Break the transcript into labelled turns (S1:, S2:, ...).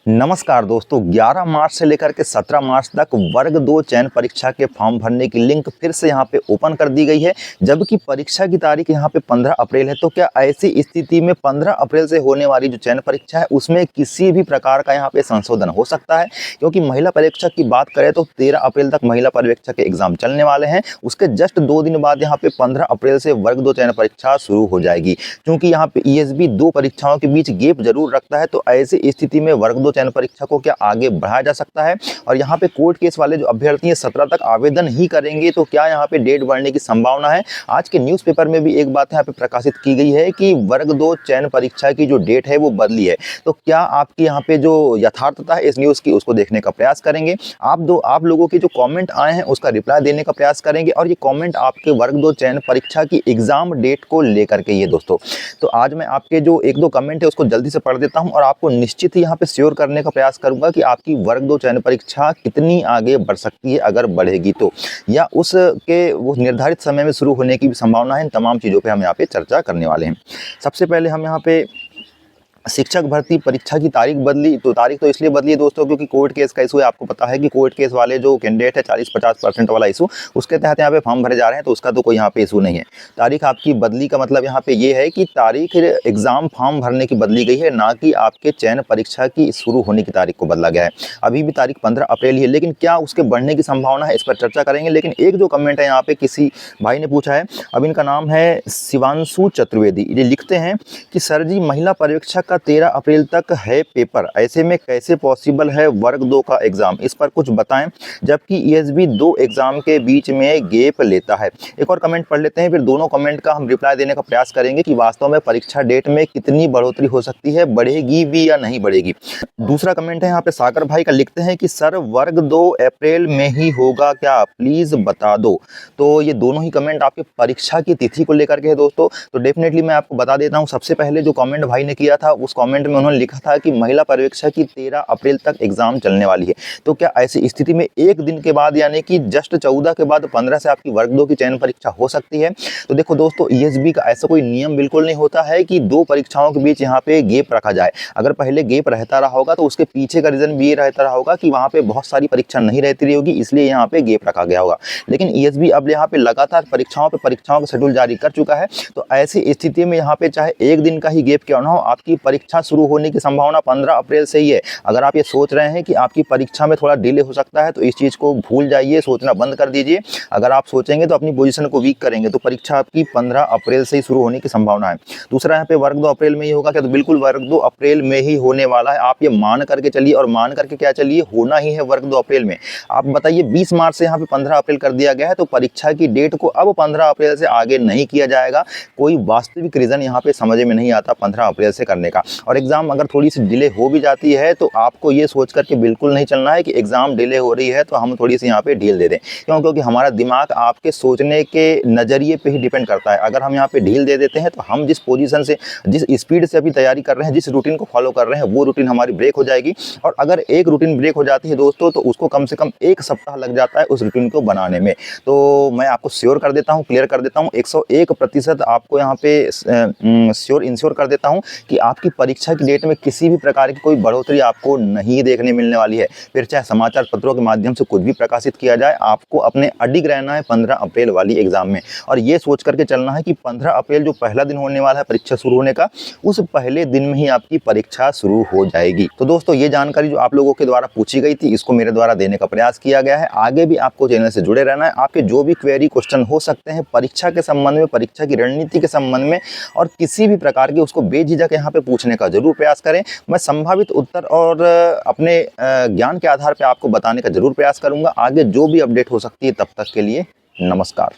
S1: नमस्कार दोस्तों, 11 मार्च से लेकर के 17 मार्च तक वर्ग 2 चयन परीक्षा के फॉर्म भरने की लिंक फिर से यहाँ पे ओपन कर दी गई है। जबकि परीक्षा की तारीख यहाँ पे 15 अप्रैल है। तो क्या ऐसी स्थिति में 15 अप्रैल से होने वाली जो चयन परीक्षा है उसमें किसी भी प्रकार का यहाँ पे संशोधन हो सकता है? क्योंकि महिला पर्यवेक्षक की बात करें तो 13 अप्रैल तक महिला पर्यवेक्षक के एग्जाम चलने वाले हैं। उसके जस्ट 2 दिन बाद यहाँ पे 15 अप्रैल से वर्ग 2 चयन परीक्षा शुरू हो जाएगी। क्योंकि यहाँ पे ईएसबी 2 परीक्षाओं के बीच गैप जरूर रखता है, तो ऐसी स्थिति में वर्ग 2 चयन परीक्षा को क्या आगे बढ़ाया जा सकता है? और यहाँ पे कोर्ट केस वाले जो अभ्यर्थी हैं 17 तक आवेदन ही करेंगे, तो क्या यहाँ पे डेट बढ़ने की संभावना है? आज के न्यूज़पेपर में भी एक बात यहाँ पे प्रकाशित की गई है कि वर्ग 2 चयन परीक्षा की जो डेट है वो बदली है। तो क्या आपकी यहाँ पे जो यथार्थता है इस न्यूज़ की उसको देखने का प्रयास करेंगे। आप लोगों के जो कॉमेंट आए हैं उसका रिप्लाई देने का प्रयास करेंगे। और ये कॉमेंट आपके वर्ग 2 चयन परीक्षा की एग्जाम डेट को लेकर के ये दोस्तों। तो आज मैं आपके जो 1-2 कमेंट है उसको जल्दी से पढ़ देता हूँ और आपको निश्चित ही यहाँ पे श्योर करने का प्रयास करूंगा कि आपकी वर्ग 2 चयन परीक्षा कितनी आगे बढ़ सकती है, अगर बढ़ेगी तो, या उसके वो निर्धारित समय में शुरू होने की भी संभावना है। इन तमाम चीज़ों पे हम यहाँ पे चर्चा करने वाले हैं। सबसे पहले हम यहाँ पे शिक्षक भर्ती परीक्षा की तारीख बदली, तो तारीख तो इसलिए बदली है दोस्तों क्योंकि कोर्ट केस का इशू है। आपको पता है कि कोर्ट केस वाले जो कैंडिडेट है 40-50% वाला इशू, उसके तहत यहाँ पे फॉर्म भरे जा रहे हैं, तो उसका तो कोई यहाँ पे इशू नहीं है। तारीख आपकी बदली का मतलब यहाँ पे ये है कि तारीख एग्जाम फॉर्म भरने की बदली गई है, ना कि आपके चयन परीक्षा की शुरू होने की तारीख को बदला गया है। अभी भी तारीख 15 अप्रैल ही है, लेकिन क्या उसके बढ़ने की संभावना है, इस पर चर्चा करेंगे। लेकिन एक जो कमेंट है यहाँ पे किसी भाई ने पूछा है, अब इनका नाम है शिवांशु चतुर्वेदी। ये लिखते हैं कि सर जी, महिला पर्यवेक्षक 13 अप्रैल तक है पेपर, ऐसे में कैसे पॉसिबल है वर्ग 2 का एग्जाम, इस पर कुछ बताएं, जबकि ईएसबी 2 एग्जाम के बीच में गैप लेता है। एक और कमेंट पढ़ लेते हैं, फिर दोनों कमेंट का हम रिप्लाई देने का प्रयास करेंगे कि वास्तव में परीक्षा डेट में कितनी बढ़ोतरी हो सकती है, बढ़ेगी भी या नहीं बढ़ेगी। दूसरा कमेंट है यहाँ पे सागर भाई का, लिखते हैं कि सर वर्ग 2 अप्रैल में ही होगा क्या, प्लीज बता दो। तो ये दोनों ही कमेंट आपके परीक्षा की तिथि को लेकर के है दोस्तों। तो डेफिनेटली मैं आपको बता देता हूँ। सबसे पहले जो कमेंट भाई ने किया था उस कमेंट में उन्होंने लिखा था कि महिला पर्यवेक्षक की 13 अप्रैल तक एग्जाम चलने वाली है। तो क्या ऐसी स्थिति में एक दिन के बाद यानी कि जस्ट 14 के बाद 15 से आपकी वर्ग 2 की चयन परीक्षा हो सकती है? तो देखो दोस्तों, ईएसबी का ऐसा कोई नियम बिल्कुल नहीं होता है कि 2 परीक्षाओं के बीच यहाँ पे गैप रखा जाए। अगर पहले गैप रहता रहा होगा तो उसके पीछे का रीजन भी ये रहता रहा होगा कि वहाँ पे बहुत सारी परीक्षा नहीं रहती रही होगी, इसलिए यहाँ पे गैप रखा गया होगा। लेकिन ईएसबी अब यहाँ पे लगातार परीक्षाओं का शेड्यूल जारी कर चुका है। तो ऐसी स्थिति में यहाँ पे चाहे एक दिन का ही गैप क्यों ना हो, आपकी परीक्षा शुरू होने की संभावना 15 अप्रैल से ही है। अगर आप ये सोच रहे हैं कि आपकी परीक्षा में थोड़ा डिले हो सकता है तो इस चीज़ को भूल जाइए, सोचना बंद कर दीजिए। अगर आप सोचेंगे तो अपनी पोजीशन को वीक करेंगे। तो परीक्षा आपकी 15 अप्रैल से ही शुरू होने की संभावना है। दूसरा यहाँ पे वर्ग 2 अप्रैल में ही होगा क्या, तो बिल्कुल वर्ग 2 अप्रैल में ही होने वाला है। आप ये मान करके चलिए, और मान करके क्या चलिए, होना ही है वर्ग 2 अप्रैल में। आप बताइए, 20 मार्च से यहाँ पे 15 अप्रैल कर दिया गया है, तो परीक्षा की डेट को अब 15 अप्रैल से आगे नहीं किया जाएगा। कोई वास्तविक रीजन यहाँ पे समझ में नहीं आता 15 अप्रैल से करने का। और एग्जाम अगर थोड़ी सी डिले हो भी जाती है तो आपको ये सोच करके बिल्कुल नहीं चलना है कि एग्जाम डिले हो रही है तो हम थोड़ी सी यहाँ पे ढील दे दें। क्योंकि हमारा दिमाग आपके सोचने के नज़रिए पे ही डिपेंड करता है। अगर हम यहाँ पे ढील दे देते हैं तो हम जिस पोजीशन से, जिस स्पीड से अभी तैयारी कर रहे हैं, जिस रूटीन को फॉलो कर रहे हैं, वो रूटीन हमारी ब्रेक हो जाएगी। और अगर एक रूटीन ब्रेक हो जाती है दोस्तों तो उसको कम से कम 1 सप्ताह लग जाता है उस रूटीन को बनाने में। तो मैं आपको श्योर कर देता हूँ, क्लियर कर देता हूँ, 101% आपको यहाँ पे इंश्योर कर देता हूँ कि आपकी परीक्षा की डेट में किसी भी प्रकार की कोई बढ़ोतरी आपको नहीं देखने मिलने वाली है। फिर चाहे समाचार पत्रों के माध्यम से कुछ भी प्रकाशित किया जाए, आपको अपने अडिग रहना है 15 अप्रैल वाली एग्जाम में। और ये सोच करके चलना है कि 15 अप्रैल जो पहला दिन होने वाला है परीक्षा शुरू होने का, उस पहले दिन में ही आपकी परीक्षा शुरू हो जाएगी। तो दोस्तों, ये जानकारी जो आप लोगों के द्वारा पूछी गई थी, इसको मेरे द्वारा देने का प्रयास किया गया है। आगे भी आपको चैनल से जुड़े रहना है। आपके जो भी क्वेरी क्वेश्चन हो सकते हैं परीक्षा के संबंध में, परीक्षा की रणनीति के संबंध में, और किसी भी प्रकार के, उसको बेझिझक यहाँ पे पूछने का जरूर प्रयास करें। मैं संभावित उत्तर और अपने ज्ञान के आधार पे आपको बताने का जरूर प्रयास करूंगा। आगे जो भी अपडेट हो सकती है, तब तक के लिए नमस्कार।